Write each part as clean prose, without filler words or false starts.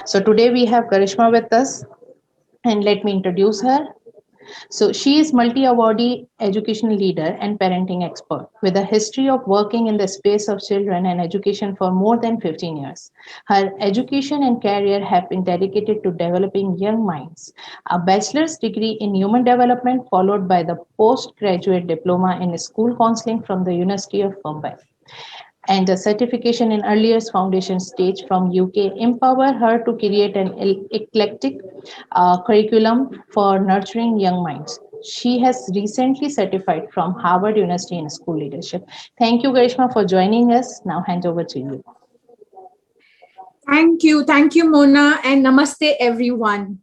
So today we have Greshma with us, and let me introduce her. So she is multi-awardee educational leader and parenting expert with a history of working in the space of children and education for more than 15 years. Her education and career have been dedicated to developing young minds. A bachelor's degree in human development followed by the postgraduate diploma in school counseling from the University of Mumbai and a certification in early years foundation stage from UK empower her to create an eclectic curriculum for nurturing young minds. She has recently certified from Harvard University in school leadership. Thank you, Garishma, for joining us. Now hand over to you. Thank you, Mona, and namaste, everyone.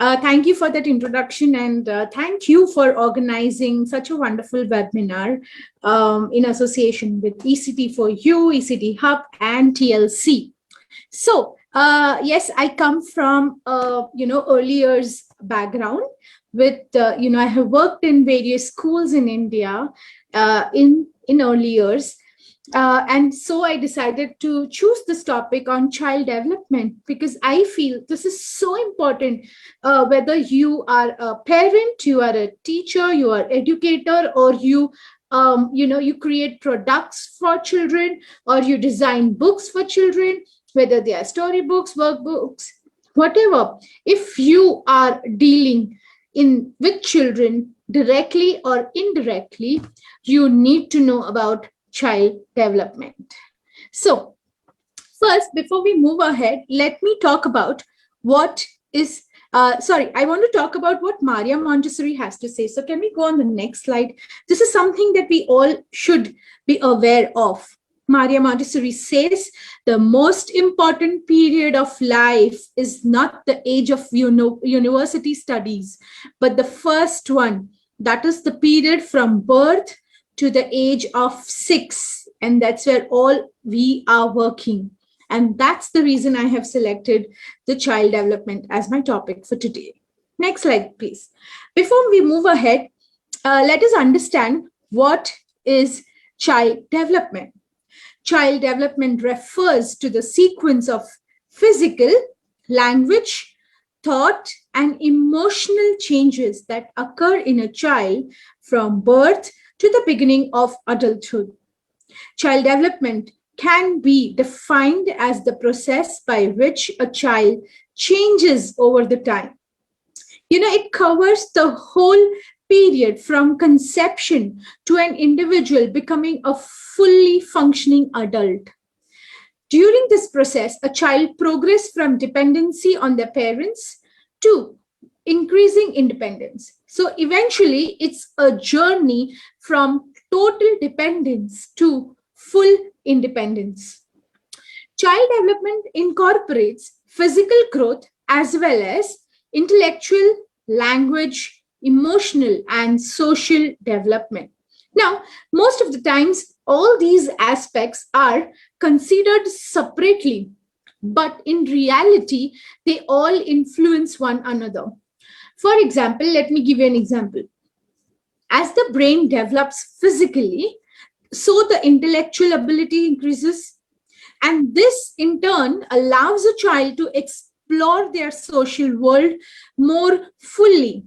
Thank you for that introduction, and thank you for organizing such a wonderful webinar in association with ECT4U, ECT Hub, and TLC. So, yes, I come from early years background. With I have worked in various schools in India in early years. And so I decided to choose this topic on child development because I feel this is so important, whether you are a parent, you are a teacher, you are educator, or you create products for children, or you design books for children, whether they are storybooks, workbooks, whatever. If you are dealing with children directly or indirectly, you need to know about child development. So first, before we move ahead, let me talk about what is, I want to talk about what Maria Montessori has to say. So can we go on the next slide? This is something that we all should be aware of. Maria Montessori says the most important period of life is not the age of university studies, but the first one, that is the period from birth to the age of 6, and that's where all we are working. And that's the reason I have selected the child development as my topic for today. Next slide, please. Before we move ahead, let us understand what is child development. Child development refers to the sequence of physical, language, thought, and emotional changes that occur in a child from birth to the beginning of adulthood. Child development can be defined as the process by which a child changes over the time. It covers the whole period from conception to an individual becoming a fully functioning adult. During this process, a child progresses from dependency on their parents to increasing independence. So eventually, it's a journey from total dependence to full independence. Child development incorporates physical growth as well as intellectual, language, emotional, and social development. Now, most of the times, all these aspects are considered separately, but in reality, they all influence one another. For example, let me give you an example. As the brain develops physically, so the intellectual ability increases. And this, in turn, allows a child to explore their social world more fully.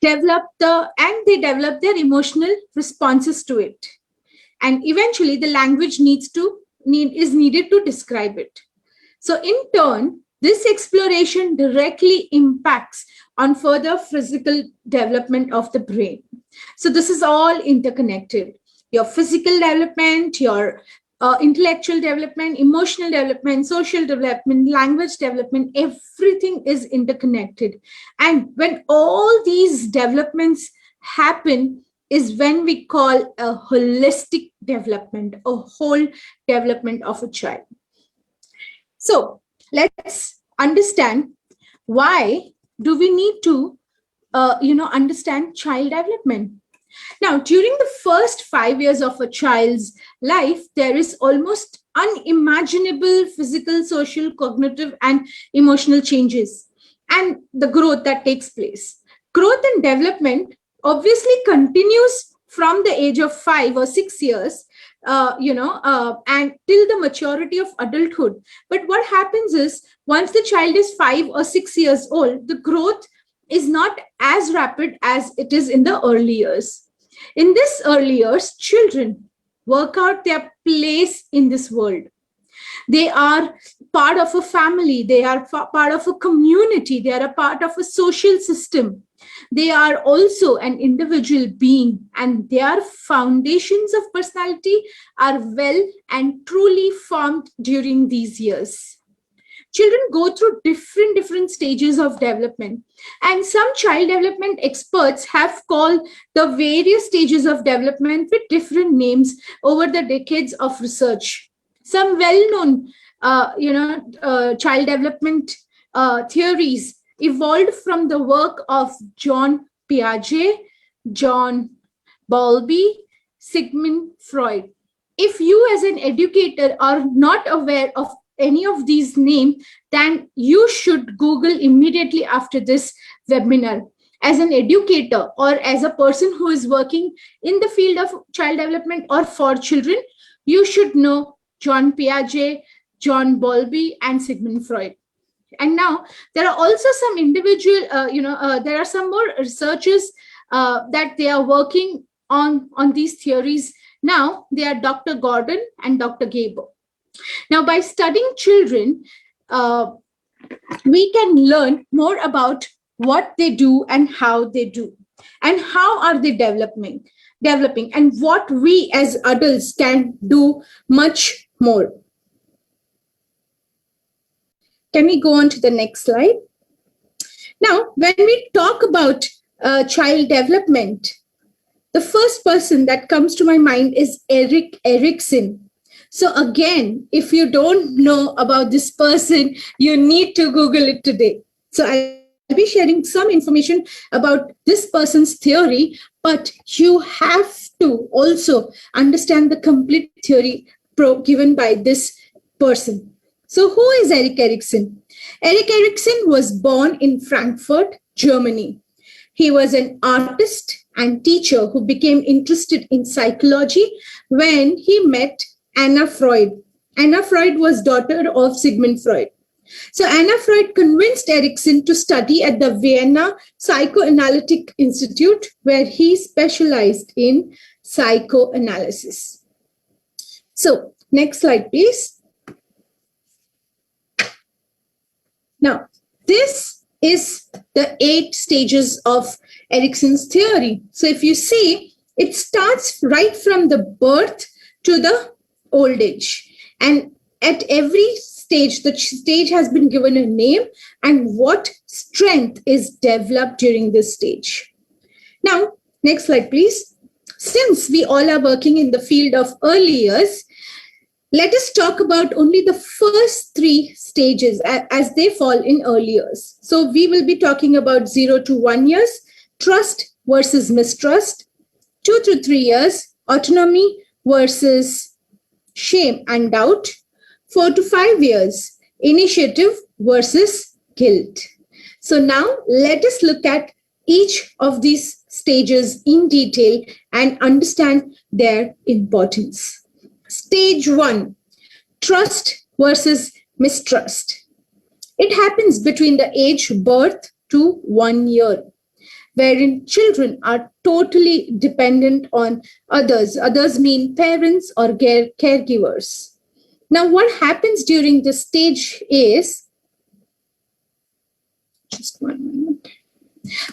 They develop their emotional responses to it. And eventually, the language is needed to describe it. So in turn, this exploration directly impacts on further physical development of the brain. So this is all interconnected. Your physical development, your intellectual development, emotional development, social development, language development, everything is interconnected. And when all these developments happen is when we call a holistic development, a whole development of a child. So let's understand why do we need to understand child development. Now, during the first 5 years of a child's life, there is almost unimaginable physical, social, cognitive, and emotional changes and the growth that takes place. Growth and development obviously continues from the age of 5 or 6 years and till the maturity of adulthood. But what happens is, once the child is 5 or 6 years old, the growth is not as rapid as it is in the early years. In this early years, children work out their place in this world. They are part of a family, they are part of a community, they are a part of a social system. They are also an individual being, and their foundations of personality are well and truly formed during these years. Children go through different stages of development, and some child development experts have called the various stages of development with different names over the decades of research. Some well-known child development theories evolved from the work of John Piaget, John Bowlby, Sigmund Freud. If you as an educator are not aware of any of these names, then you should Google immediately after this webinar. As an educator or as a person who is working in the field of child development or for children, you should know John Piaget, John Bowlby, and Sigmund Freud. And now there are also some individual, there are some more researchers that they are working on these theories. Now they are Dr. Gordon and Dr. Gable. Now, by studying children, we can learn more about what they do and how they do, and how are they developing, and what we as adults can do much more. Can we go on to the next slide? Now, when we talk about child development, the first person that comes to my mind is Erik Eriksson. So again, if you don't know about this person, you need to Google it today. So I'll be sharing some information about this person's theory, but you have to also understand the complete theory given by this person. So who is Erik Eriksson? Erik Eriksson was born in Frankfurt, Germany. He was an artist and teacher who became interested in psychology when he met Anna Freud. Anna Freud was daughter of Sigmund Freud. So Anna Freud convinced Eriksson to study at the Vienna Psychoanalytic Institute, where he specialized in psychoanalysis. So next slide, please. Now, this is the 8 stages of Eriksson's theory. So if you see, it starts right from the birth to the old age. And at every stage, the stage has been given a name and what strength is developed during this stage. Now, next slide, please. Since we all are working in the field of early years, let us talk about only the first 3 stages as they fall in early years. So we will be talking about 0 to 1 years, trust versus mistrust, 2 to 3 years, autonomy versus shame and doubt, 4 to 5 years, initiative versus guilt. So now let us look at each of these stages in detail and understand their importance. Stage 1, trust versus mistrust. It happens between the age birth to 1 year, wherein children are totally dependent on others. Others mean parents or caregivers. Now, what happens during this stage is, just 1 minute.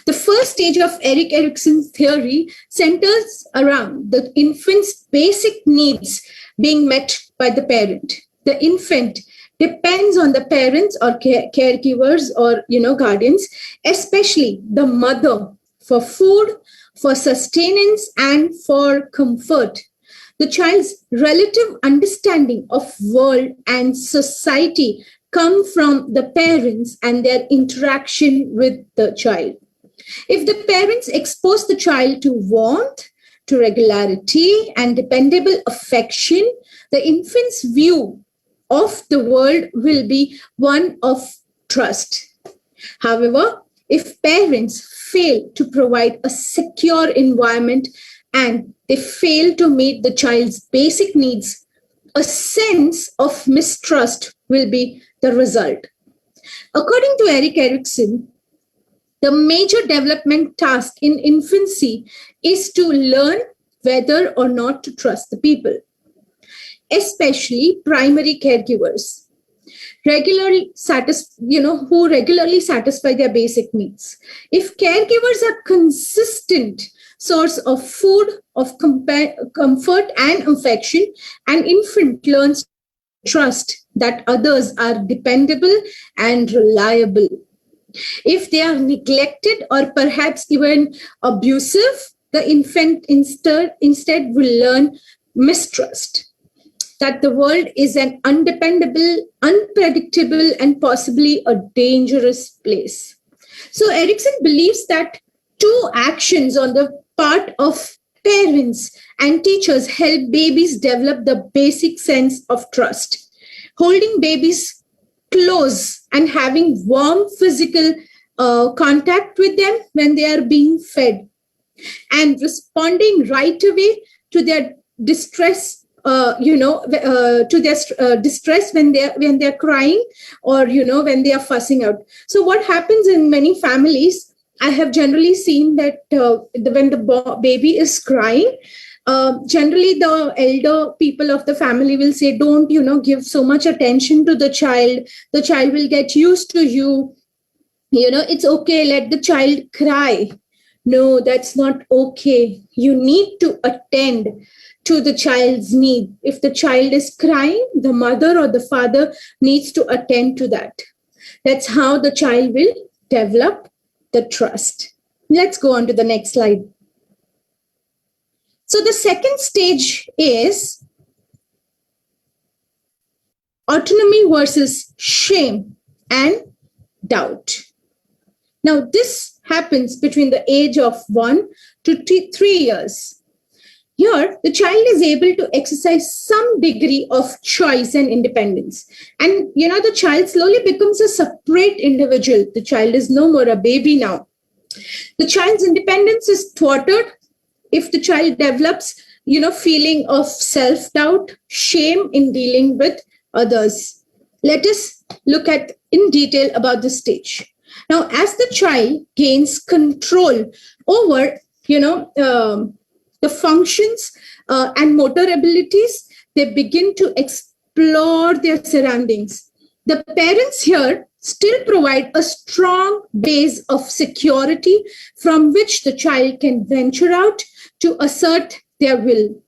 The first stage of Erik Eriksson's theory centers around the infant's basic needs being met by the parent. The infant depends on the parents or caregivers or guardians, especially the mother, for food, for sustenance, and for comfort. The child's relative understanding of world and society come from the parents and their interaction with the child. If the parents expose the child to warmth, to regularity, and dependable affection, the infant's view of the world will be one of trust. However, if parents fail to provide a secure environment, and they fail to meet the child's basic needs, a sense of mistrust will be the result. According to Erik Eriksson, the major development task in infancy is to learn whether or not to trust the people, especially primary caregivers, who regularly satisfy their basic needs. If caregivers are consistent source of food, of comfort and affection, an infant learns to trust that others are dependable and reliable. If they are neglected or perhaps even abusive, the infant instead will learn mistrust, that the world is an undependable, unpredictable, and possibly a dangerous place. So Eriksson believes that 2 actions on the part of parents and teachers help babies develop the basic sense of trust. Holding babies close and having warm physical contact with them when they are being fed, and responding right away to their distress, distress when they're crying, or when they are fussing out. So what happens in many families, I have generally seen that when the baby is crying, generally the elder people of the family will say, don't give so much attention to the child will get used to you, it's okay, let the child cry. No, that's not okay. You need to attend to the child's need. If the child is crying, the mother or the father needs to attend to that. That's how the child will develop the trust. Let's go on to the next slide. So the second stage is autonomy versus shame and doubt. Now, this happens between the age of 1 to 3 years. Here, the child is able to exercise some degree of choice and independence. And, the child slowly becomes a separate individual. The child is no more a baby now. The child's independence is thwarted if the child develops, feeling of self-doubt, shame in dealing with others. Let us look at in detail about this stage. Now, as the child gains control over, the functions and motor abilities, they begin to explore their surroundings. The parents here still provide a strong base of security from which the child can venture out to assert their will.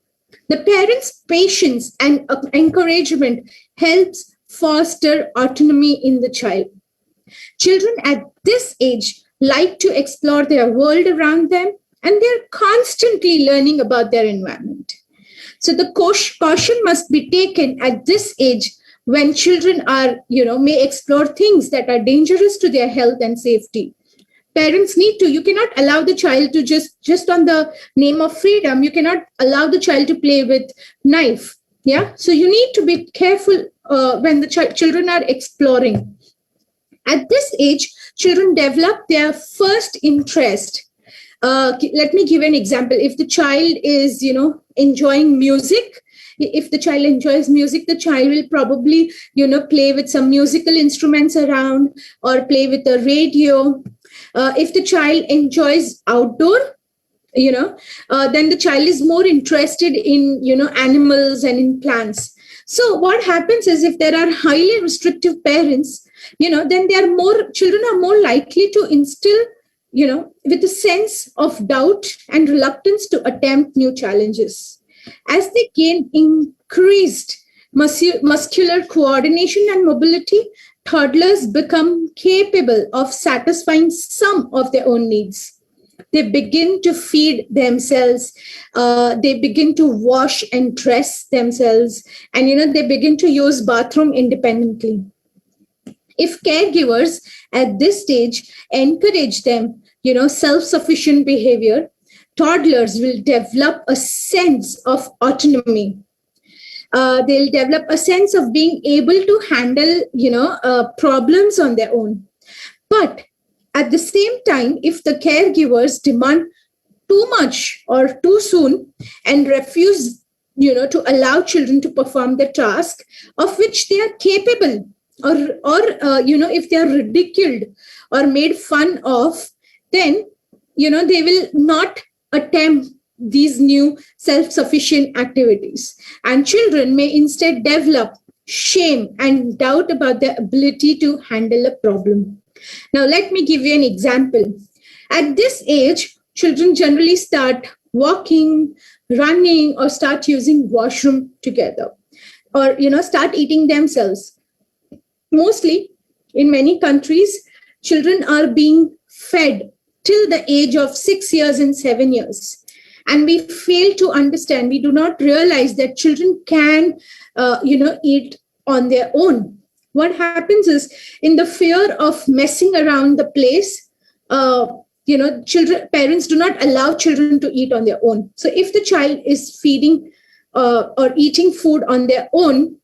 The parents' patience and encouragement helps foster autonomy in the child. Children at this age like to explore their world around them, and they're constantly learning about their environment. So the caution must be taken at this age when children are, may explore things that are dangerous to their health and safety. Parents you cannot allow the child to just on the name of freedom, you cannot allow the child to play with knife. Yeah. So you need to be careful when the children are exploring. At this age, children develop their first interest. Let me give an example. If the child is, enjoying music, if the child enjoys music, the child will probably, play with some musical instruments around or play with the radio. If the child enjoys outdoor, then the child is more interested in, animals and in plants. So what happens is if there are highly restrictive parents, then children are more likely to instill, with a sense of doubt and reluctance to attempt new challenges. As they gain increased muscular coordination and mobility, toddlers become capable of satisfying some of their own needs. They begin to feed themselves. They begin to wash and dress themselves. And, they begin to use bathroom independently. If caregivers at this stage encourage them, self-sufficient behavior, toddlers will develop a sense of autonomy. They'll develop a sense of being able to handle, problems on their own. But at the same time, if the caregivers demand too much or too soon and refuse, to allow children to perform the task of which they are capable, or if they are ridiculed or made fun of, then they will not attempt these new self-sufficient activities, and children may instead develop shame and doubt about their ability to handle a problem. Now let me give you an example. At this age, children generally start walking, running, or start using washroom together, or start eating themselves. Mostly in many countries, children are being fed till the age of 6 years and 7 years, and we fail to understand, we do not realize that children can eat on their own. What happens is, in the fear of messing around the place, parents do not allow children to eat on their own. So if the child is feeding or eating food on their own,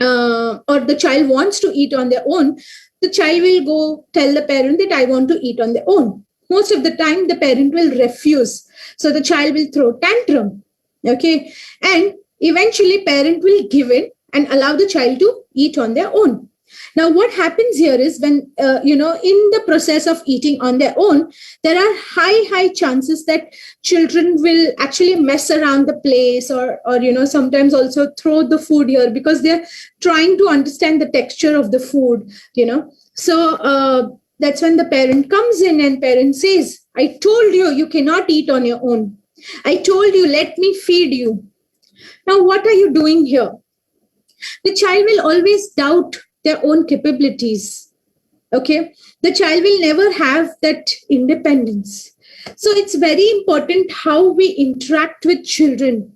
or the child wants to eat on their own, the child will go tell the parent that I want to eat on their own. Most of the time, the parent will refuse. So the child will throw tantrum. Okay. And eventually, parent will give in and allow the child to eat on their own. Now, what happens here is when, in the process of eating on their own, there are high chances that children will actually mess around the place, or sometimes also throw the food here because they're trying to understand the texture of the food, So that's when the parent comes in and parent says, I told you, you cannot eat on your own. I told you, let me feed you. Now, what are you doing here? The child will always doubt their own capabilities. Okay. The child will never have that independence. So it's very important how we interact with children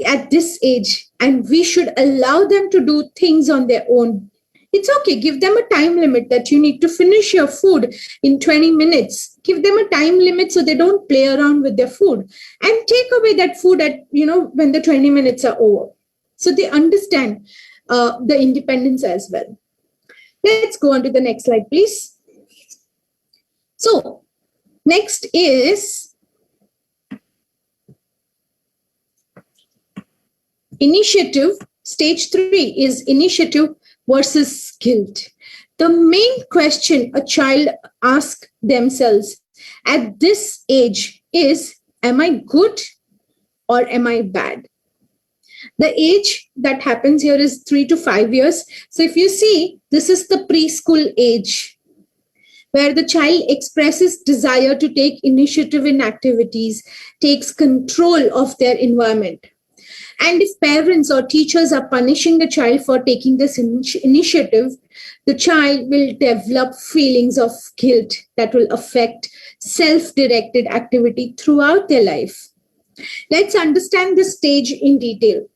at this age, and we should allow them to do things on their own. It's okay. Give them a time limit that you need to finish your food in 20 minutes. Give them a time limit so they don't play around with their food, and take away that food at, when the 20 minutes are over. So they understand the independence as well. Let's go on to the next slide, please. So next is initiative. Stage 3 is initiative versus guilt. The main question a child asks themselves at this age is, am I good or am I bad? The age that happens here is 3 to 5 years. So if you see, this is the preschool age where the child expresses desire to take initiative in activities, takes control of their environment. And if parents or teachers are punishing the child for taking this initiative, the child will develop feelings of guilt that will affect self-directed activity throughout their life. Let's understand this stage in detail.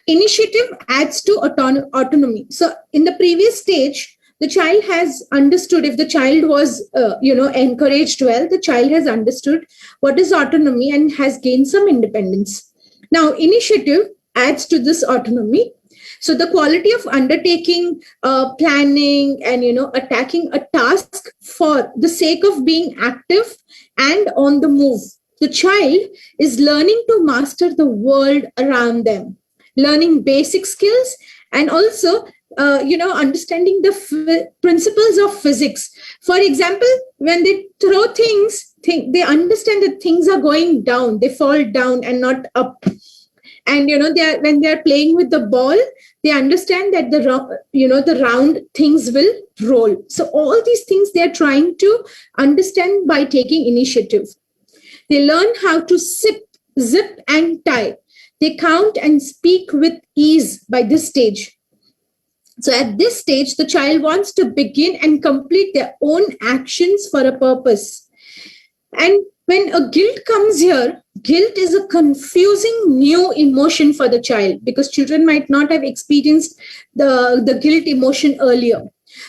Initiative adds to autonomy. So in the previous stage, the child has understood, if the child was, encouraged well, the child has understood what is autonomy and has gained some independence. Now, initiative adds to this autonomy. So the quality of undertaking, planning, and, attacking a task for the sake of being active and on the move. The child is learning to master the world around them, learning basic skills, and also, understanding the principles of physics. For example, when they throw things, they understand that things are going down, they fall down and not up. And, when they're playing with the ball, they understand that the round things will roll. So all these things they're trying to understand by taking initiative. They learn how to zip and tie. They count and speak with ease by this stage. So at this stage, the child wants to begin and complete their own actions for a purpose. And when a guilt comes here, guilt is a confusing new emotion for the child, because children might not have experienced the guilt emotion earlier.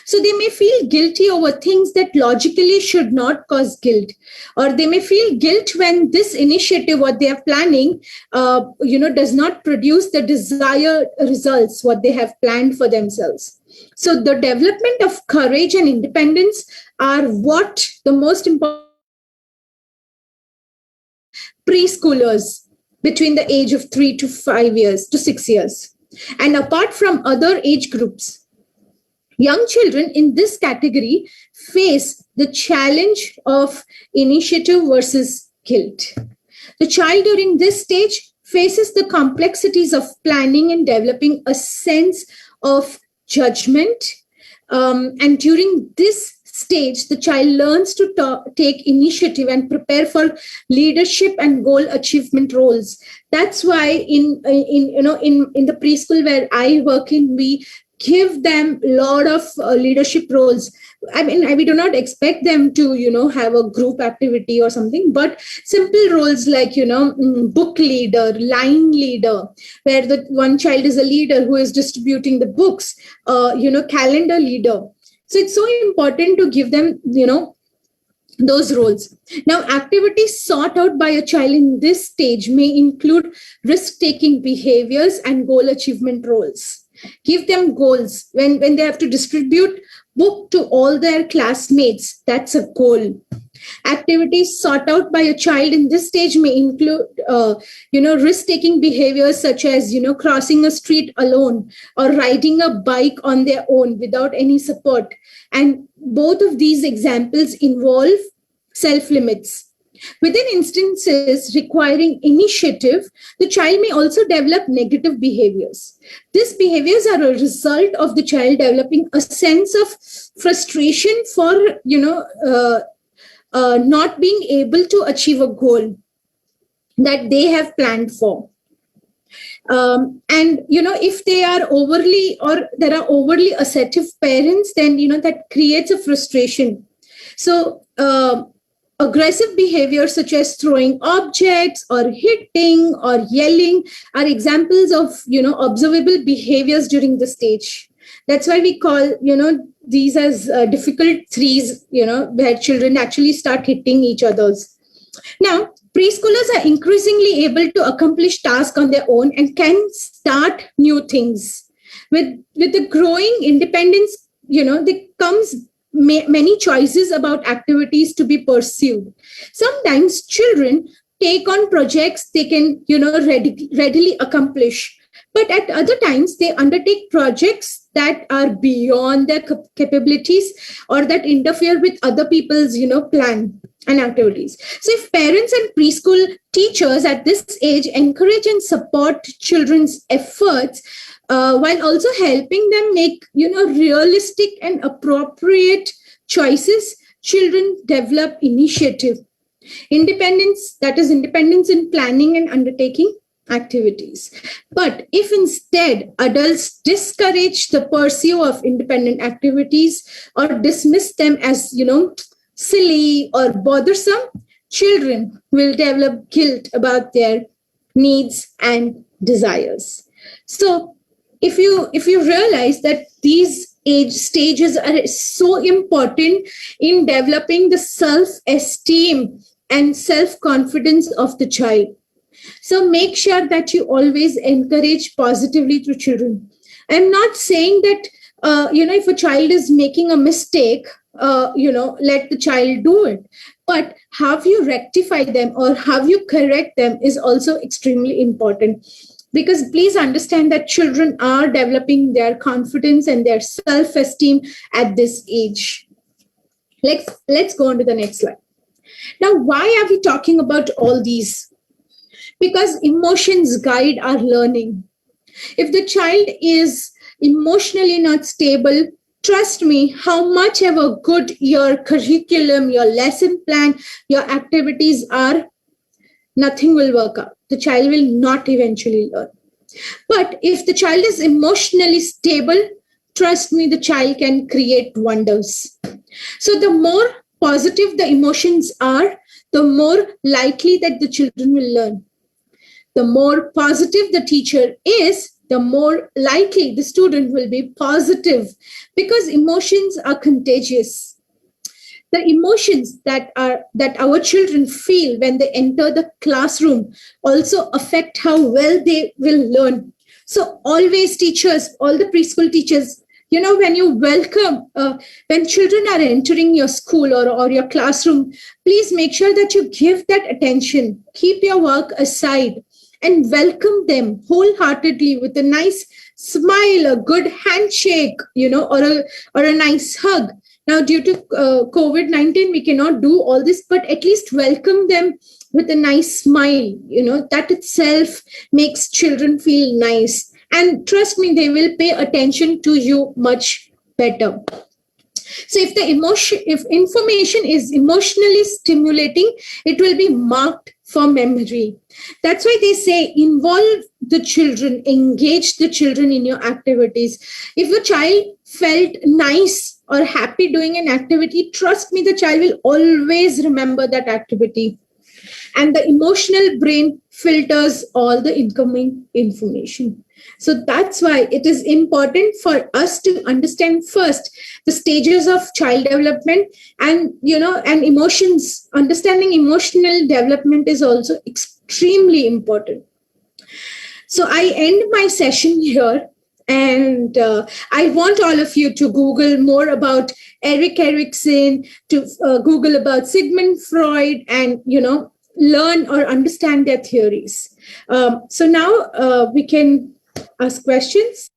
So they may feel guilty over things that logically should not cause guilt, or they may feel guilt when this initiative, what they are planning, does not produce the desired results, what they have planned for themselves. So the development of courage and independence are what the most important preschoolers between the age of 3 to 5 years to 6 years. And apart from other age groups, young children in this category face the challenge of initiative versus guilt. The child during this stage faces the complexities of planning and developing a sense of judgment. And during this stage, the child learns to take initiative and prepare for leadership and goal achievement roles. That's why in the preschool where I work in, we give them a lot of leadership roles. I mean, we do not expect them to, have a group activity or something, but simple roles like, book leader, line leader, where the one child is a leader who is distributing the books, calendar leader. So it's so important to give them, those roles. Now, activities sought out by a child in this stage may include risk-taking behaviors and goal achievement roles. Give them goals. When they have to distribute book to all their classmates, that's a goal. Activities sought out by a child in this stage may include, risk-taking behaviors such as, crossing a street alone or riding a bike on their own without any support. And both of these examples involve self-limits. Within instances requiring initiative, the child may also develop negative behaviors. These behaviors are a result of the child developing a sense of frustration for, not being able to achieve a goal that they have planned for. If they are there are overly assertive parents, then, that creates a frustration. So, aggressive behaviors such as throwing objects or hitting or yelling are examples of, observable behaviors during the stage. That's why we call, these as difficult threes, where children actually start hitting each other's. Now, preschoolers are increasingly able to accomplish tasks on their own and can start new things. With the growing independence, there comes many choices about activities to be pursued. Sometimes children take on projects they can, readily accomplish. But at other times, they undertake projects that are beyond their capabilities or that interfere with other people's, plan and activities. So if parents and preschool teachers at this age encourage and support children's efforts, while also helping them make, realistic and appropriate choices, children develop initiative. Independence, that is independence in planning and undertaking activities. But if instead adults discourage the pursuit of independent activities or dismiss them as, silly or bothersome, children will develop guilt about their needs and desires. So if you realize that these age stages are so important in developing the self-esteem and self-confidence of the child, so make sure that you always encourage positively through children. I'm not saying that, if a child is making a mistake, let the child do it. But how you rectify them or how you correct them is also extremely important. Because please understand that children are developing their confidence and their self-esteem at this age. Let's go on to the next slide. Now, why are we talking about all these? Because emotions guide our learning. If the child is emotionally not stable, trust me, how much ever good your curriculum, your lesson plan, your activities are, nothing will work out. The child will not eventually learn. But if the child is emotionally stable, trust me, the child can create wonders. So the more positive the emotions are, the more likely that the children will learn. The more positive the teacher is, the more likely the student will be positive, because emotions are contagious. The emotions that our children feel when they enter the classroom also affect how well they will learn. So always teachers, all the preschool teachers, when you welcome, when children are entering your school or your classroom, please make sure that you give that attention, keep your work aside, and welcome them wholeheartedly with a nice smile, a good handshake, or a nice hug. Now, due to COVID-19, we cannot do all this, but at least welcome them with a nice smile. That itself makes children feel nice. And trust me, they will pay attention to you much better. So if information is emotionally stimulating, it will be marked for memory. That's why they say involve the children, engage the children in your activities. If the child felt nice or happy doing an activity, trust me, the child will always remember that activity. And the emotional brain filters all the incoming information. So that's why it is important for us to understand first the stages of child development, and emotions. Understanding emotional development is also extremely important. So I end my session here, and I want all of you to Google more about Erik Eriksson, to Google about Sigmund Freud, and learn or understand their theories. So now we can ask questions.